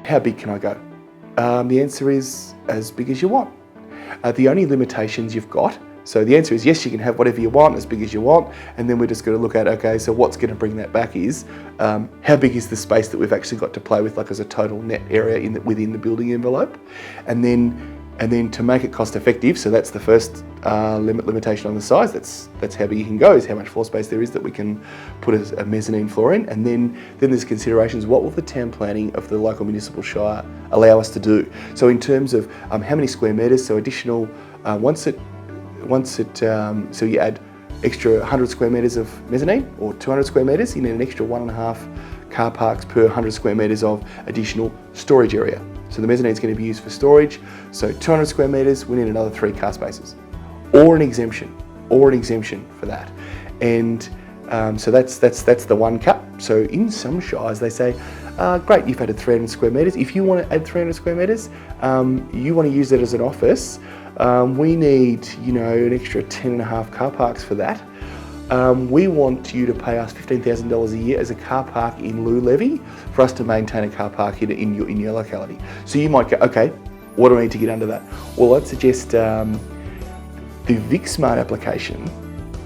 How big can I go? The answer is as big as you want. The only limitations you've got, so the answer is yes, you can have whatever you want, as big as you want, and then we're just going to look at, okay, so what's going to bring that back is, how big is the space that we've actually got to play with, like as a total net area within the building envelope, and then to make it cost effective, so that's the first limitation on the size, that's how big you can go, is how much floor space there is that we can put a mezzanine floor in, and then there's considerations, what will the town planning of the local municipal shire allow us to do? So in terms of how many square metres, so additional, so you add extra 100 square metres of mezzanine or 200 square metres, you need an extra 1.5 car parks per 100 square metres of additional storage area. So the mezzanine is going to be used for storage. So 200 square metres, we need another 3 car spaces, or an exemption for that. And so that's the one cap. So in some shires they say, great, you've added 300 square metres. If you want to add 300 square metres, you want to use it as an office. We need, an extra 10.5 car parks for that. We want you to pay us $15,000 a year as a car park in lieu levy for us to maintain a car park in your locality. So you might go, okay, what do I need to get under that? Well, I'd suggest the VicSmart application,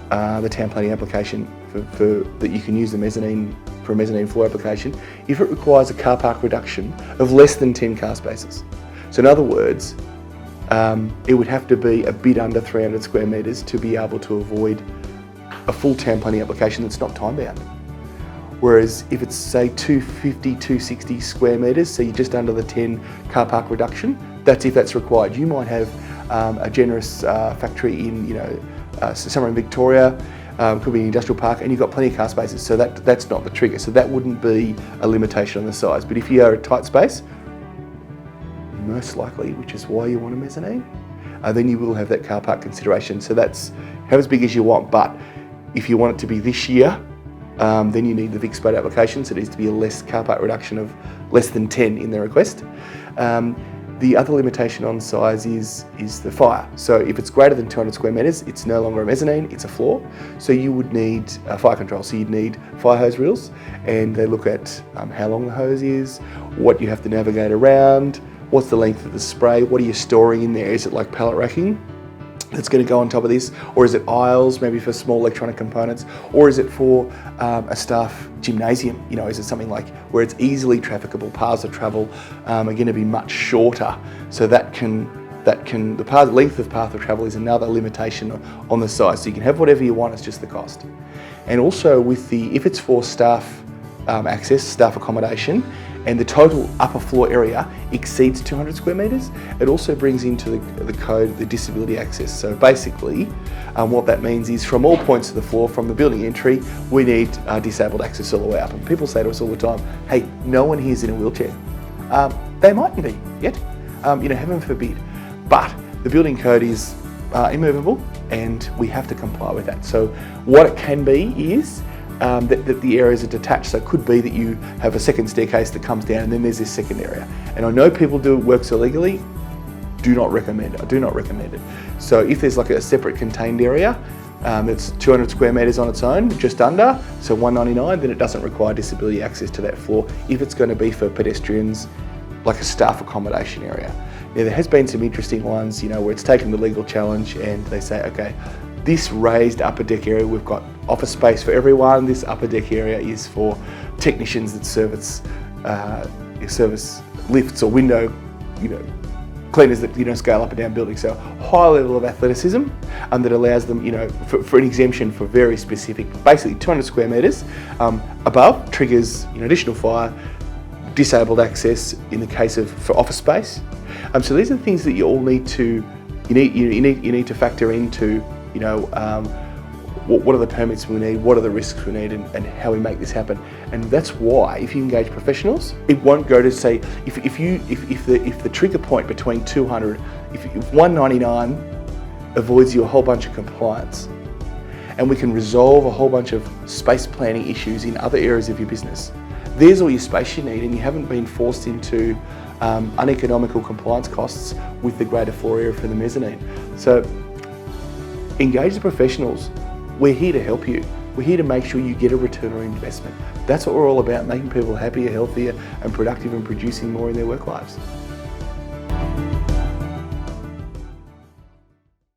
the town planning application for that you can use the mezzanine for a mezzanine floor application if it requires a car park reduction of less than 10 car spaces. So in other words, it would have to be a bit under 300 square metres to be able to avoid a full town planning application that's not time bound. Whereas if it's say 250, 260 square metres, so you're just under the 10 car park reduction, that's if that's required. You might have a generous factory in, somewhere in Victoria, could be an industrial park, and you've got plenty of car spaces, so that's not the trigger. So that wouldn't be a limitation on the size. But if you are a tight space, most likely, which is why you want a mezzanine, then you will have that car park consideration. So that's have as big as you want, but if you want it to be this year, then you need the VicSmart application, so it needs to be a less car park reduction of less than 10 in the request. The other limitation on size is the fire. So if it's greater than 200 square metres, it's no longer a mezzanine, it's a floor. So you would need fire control. So you'd need fire hose reels, and they look at how long the hose is, what you have to navigate around, what's the length of the spray, what are you storing in there? Is it like pallet racking that's going to go on top of this, or is it aisles maybe for small electronic components, or is it for a staff gymnasium? Is it something like where it's easily trafficable, paths of travel are going to be much shorter, so the length of path of travel is another limitation on the size. So you can have whatever you want, it's just the cost. And also with if it's for staff access, staff accommodation, and the total upper floor area exceeds 200 square metres, it also brings into the code the disability access. So basically, what that means is from all points of the floor, from the building entry, we need disabled access all the way up. And people say to us all the time, hey, no one here's in a wheelchair. They mightn't be yet, heaven forbid. But the building code is immovable, and we have to comply with that. So what it can be is that the areas are detached. So it could be that you have a second staircase that comes down and then there's this second area. And I know people do works illegally. Do not recommend it. I do not recommend it. So if there's like a separate contained area that's 200 square metres on its own, just under, so 199, then it doesn't require disability access to that floor if it's going to be for pedestrians, like a staff accommodation area. Now there has been some interesting ones, where it's taken the legal challenge and they say, okay, this raised upper deck area, we've got office space for everyone. This upper deck area is for technicians that service lifts or window, cleaners that scale up and down buildings. So high level of athleticism that allows them, for an exemption for very specific, basically 200 square metres above triggers additional fire, disabled access in the case of for office space. So these are the things that you all need to to factor into. What are the permits we need, what are the risks we need, and how we make this happen. And that's why, if you engage professionals, it won't go to say, if the trigger point between 200, if 199 avoids you a whole bunch of compliance, and we can resolve a whole bunch of space planning issues in other areas of your business, there's all your space you need, and you haven't been forced into uneconomical compliance costs with the greater floor area for the mezzanine. So engage the professionals. We're here to help you. We're here to make sure you get a return on investment. That's what we're all about, making people happier, healthier and productive and producing more in their work lives.